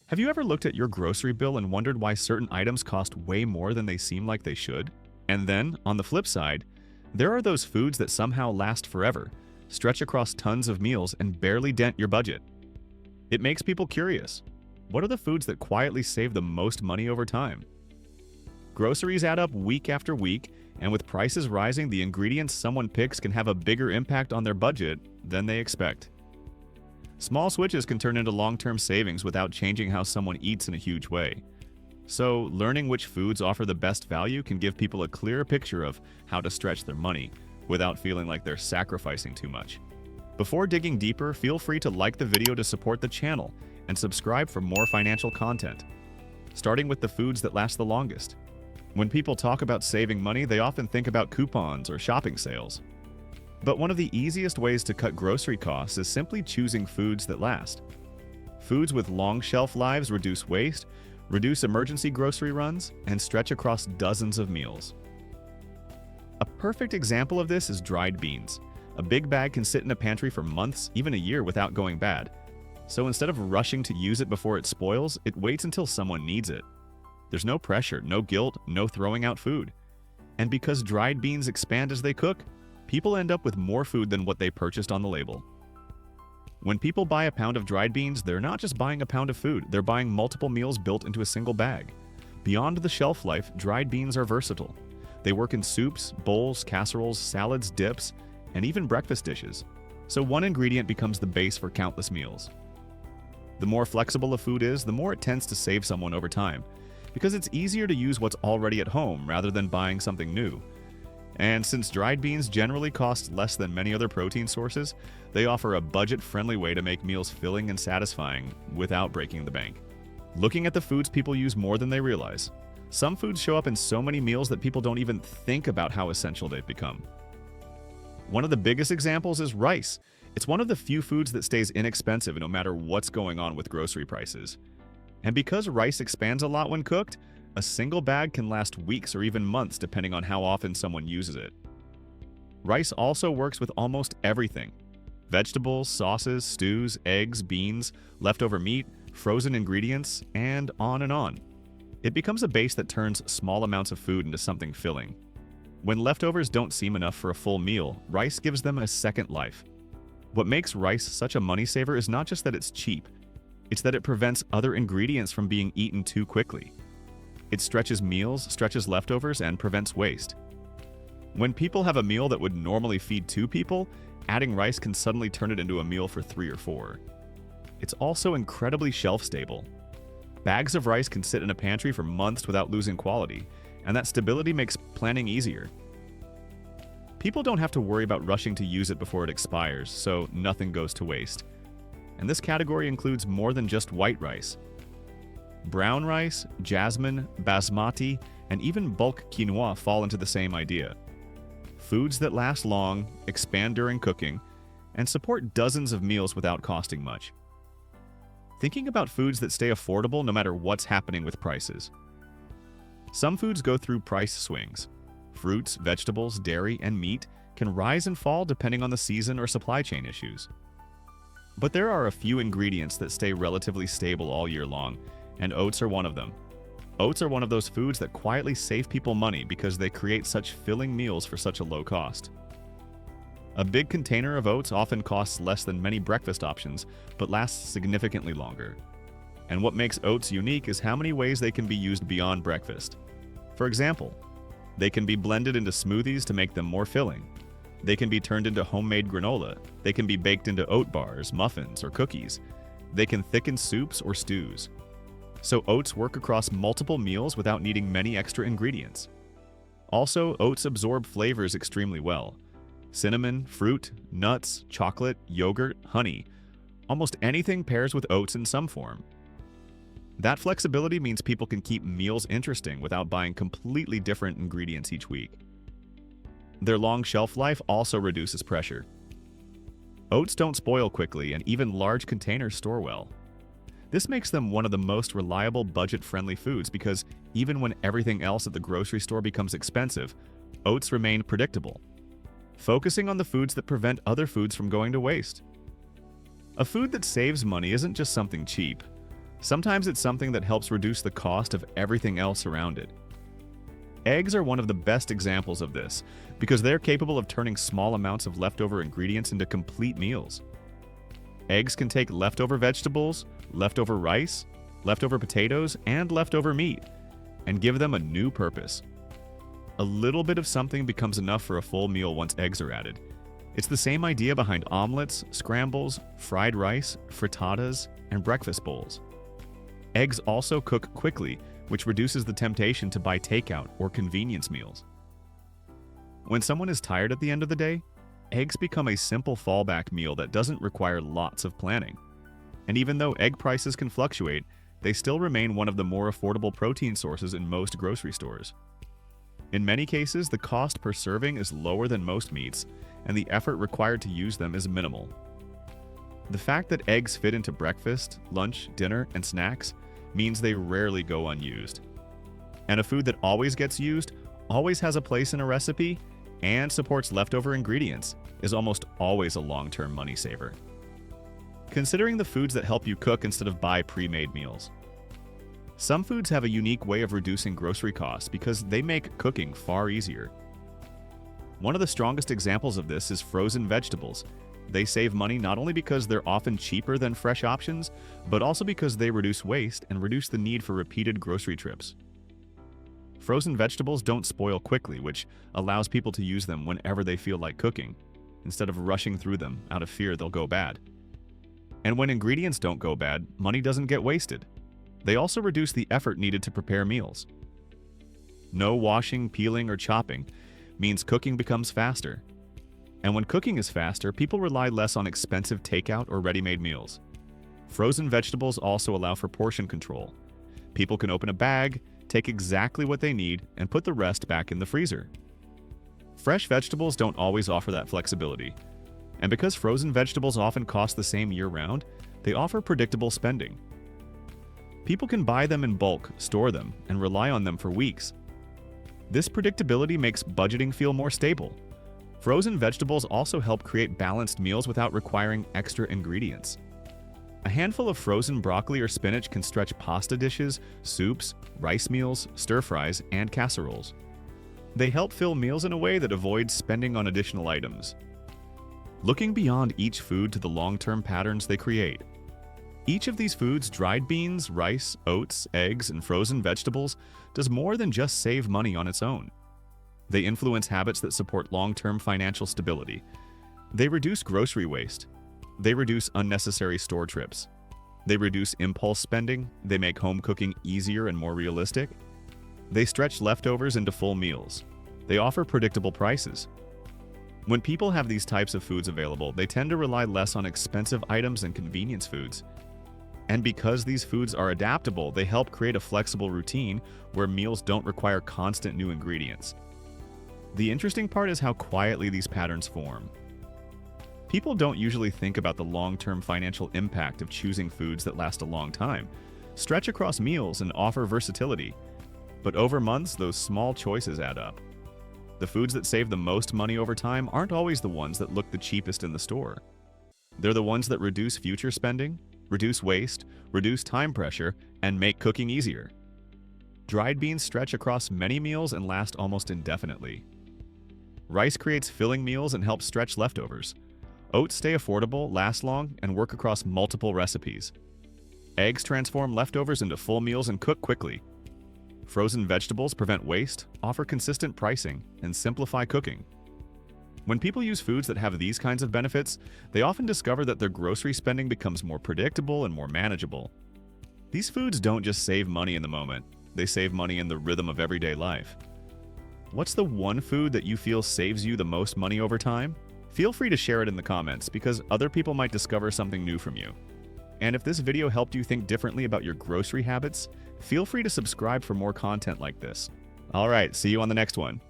Have you ever looked at your grocery bill and wondered why certain items cost way more than they seem like they should? And then, on the flip side, there are those foods that somehow last forever, stretch across tons of meals, and barely dent your budget. It makes people curious. What are the foods that quietly save the most money over time? Groceries add up week after week, and with prices rising, the ingredients someone picks can have a bigger impact on their budget than they expect. Small switches can turn into long-term savings without changing how someone eats in a huge way. So, learning which foods offer the best value can give people a clearer picture of how to stretch their money without feeling like they're sacrificing too much. Before digging deeper, feel free to like the video to support the channel and subscribe for more financial content. Starting with the foods that last the longest. When people talk about saving money, they often think about coupons or shopping sales. But one of the easiest ways to cut grocery costs is simply choosing foods that last. Foods with long shelf lives reduce waste, reduce emergency grocery runs, and stretch across dozens of meals. A perfect example of this is dried beans. A big bag can sit in a pantry for months, even a year, without going bad. So instead of rushing to use it before it spoils, it waits until someone needs it. There's no pressure, no guilt, no throwing out food. And because dried beans expand as they cook, people end up with more food than what they purchased on the label. When people buy a pound of dried beans, they're not just buying a pound of food, they're buying multiple meals built into a single bag. Beyond the shelf life, dried beans are versatile. They work in soups, bowls, casseroles, salads, dips, and even breakfast dishes. So one ingredient becomes the base for countless meals. The more flexible a food is, the more it tends to save someone over time, because it's easier to use what's already at home rather than buying something new. And since dried beans generally cost less than many other protein sources, they offer a budget-friendly way to make meals filling and satisfying without breaking the bank. Looking at the foods people use more than they realize. Some foods show up in so many meals that people don't even think about how essential they've become. One of the biggest examples is rice. It's one of the few foods that stays inexpensive no matter what's going on with grocery prices. And because rice expands a lot when cooked, a single bag can last weeks or even months depending on how often someone uses it. Rice also works with almost everything. Vegetables, sauces, stews, eggs, beans, leftover meat, frozen ingredients, and on and on. It becomes a base that turns small amounts of food into something filling. When leftovers don't seem enough for a full meal, rice gives them a second life. What makes rice such a money saver is not just that it's cheap, it's that it prevents other ingredients from being eaten too quickly. It stretches meals, stretches leftovers, and prevents waste. When people have a meal that would normally feed 2 people, adding rice can suddenly turn it into a meal for 3 or 4. It's also incredibly shelf-stable. Bags of rice can sit in a pantry for months without losing quality, and that stability makes planning easier. People don't have to worry about rushing to use it before it expires, so nothing goes to waste. And this category includes more than just white rice. Brown rice, jasmine, basmati, and even bulk quinoa fall into the same idea. Foods that last long, expand during cooking, and support dozens of meals without costing much. Thinking about foods that stay affordable no matter what's happening with prices. Some foods go through price swings. Fruits, vegetables, dairy, and meat can rise and fall depending on the season or supply chain issues. But there are a few ingredients that stay relatively stable all year long, and oats are one of them. Oats are one of those foods that quietly save people money because they create such filling meals for such a low cost. A big container of oats often costs less than many breakfast options, but lasts significantly longer. And what makes oats unique is how many ways they can be used beyond breakfast. For example, they can be blended into smoothies to make them more filling. They can be turned into homemade granola. They can be baked into oat bars, muffins, or cookies. They can thicken soups or stews. So oats work across multiple meals without needing many extra ingredients. Also, oats absorb flavors extremely well. Cinnamon, fruit, nuts, chocolate, yogurt, honey. Almost anything pairs with oats in some form. That flexibility means people can keep meals interesting without buying completely different ingredients each week. Their long shelf life also reduces pressure. Oats don't spoil quickly, and even large containers store well. This makes them one of the most reliable budget-friendly foods because even when everything else at the grocery store becomes expensive, oats remain predictable, focusing on the foods that prevent other foods from going to waste. A food that saves money isn't just something cheap. Sometimes it's something that helps reduce the cost of everything else around it. Eggs are one of the best examples of this because they're capable of turning small amounts of leftover ingredients into complete meals. Eggs can take leftover vegetables, leftover rice, leftover potatoes, and leftover meat and give them a new purpose. A little bit of something becomes enough for a full meal once eggs are added. It's the same idea behind omelets, scrambles, fried rice, frittatas, and breakfast bowls. Eggs also cook quickly, which reduces the temptation to buy takeout or convenience meals. When someone is tired at the end of the day, eggs become a simple fallback meal that doesn't require lots of planning. And even though egg prices can fluctuate, they still remain one of the more affordable protein sources in most grocery stores. In many cases, the cost per serving is lower than most meats, and the effort required to use them is minimal. The fact that eggs fit into breakfast, lunch, dinner, and snacks means they rarely go unused. And a food that always gets used, always has a place in a recipe, and supports leftover ingredients is almost always a long-term money saver. Considering the foods that help you cook instead of buy pre-made meals. Some foods have a unique way of reducing grocery costs because they make cooking far easier. One of the strongest examples of this is frozen vegetables. They save money not only because they're often cheaper than fresh options, but also because they reduce waste and reduce the need for repeated grocery trips. Frozen vegetables don't spoil quickly, which allows people to use them whenever they feel like cooking, instead of rushing through them out of fear they'll go bad. And when ingredients don't go bad, money doesn't get wasted. They also reduce the effort needed to prepare meals. No washing, peeling, or chopping means cooking becomes faster. And when cooking is faster, people rely less on expensive takeout or ready-made meals. Frozen vegetables also allow for portion control. People can open a bag, take exactly what they need, and put the rest back in the freezer. Fresh vegetables don't always offer that flexibility. And because frozen vegetables often cost the same year-round, they offer predictable spending. People can buy them in bulk, store them, and rely on them for weeks. This predictability makes budgeting feel more stable. Frozen vegetables also help create balanced meals without requiring extra ingredients. A handful of frozen broccoli or spinach can stretch pasta dishes, soups, rice meals, stir-fries, and casseroles. They help fill meals in a way that avoids spending on additional items. Looking beyond each food to the long-term patterns they create. Each of these foods, dried beans, rice, oats, eggs, and frozen vegetables, does more than just save money on its own. They influence habits that support long-term financial stability. They reduce grocery waste. They reduce unnecessary store trips. They reduce impulse spending. They make home cooking easier and more realistic. They stretch leftovers into full meals. They offer predictable prices. When people have these types of foods available, they tend to rely less on expensive items and convenience foods. And because these foods are adaptable, they help create a flexible routine where meals don't require constant new ingredients. The interesting part is how quietly these patterns form. People don't usually think about the long-term financial impact of choosing foods that last a long time, stretch across meals, and offer versatility. But over months, those small choices add up. The foods that save the most money over time aren't always the ones that look the cheapest in the store. They're the ones that reduce future spending, reduce waste, reduce time pressure, and make cooking easier. Dried beans stretch across many meals and last almost indefinitely. Rice creates filling meals and helps stretch leftovers. Oats stay affordable, last long, and work across multiple recipes. Eggs transform leftovers into full meals and cook quickly. Frozen vegetables prevent waste, offer consistent pricing, and simplify cooking. When people use foods that have these kinds of benefits, they often discover that their grocery spending becomes more predictable and more manageable. These foods don't just save money in the moment, they save money in the rhythm of everyday life. What's the one food that you feel saves you the most money over time? Feel free to share it in the comments because other people might discover something new from you. And if this video helped you think differently about your grocery habits, feel free to subscribe for more content like this. Alright, see you on the next one.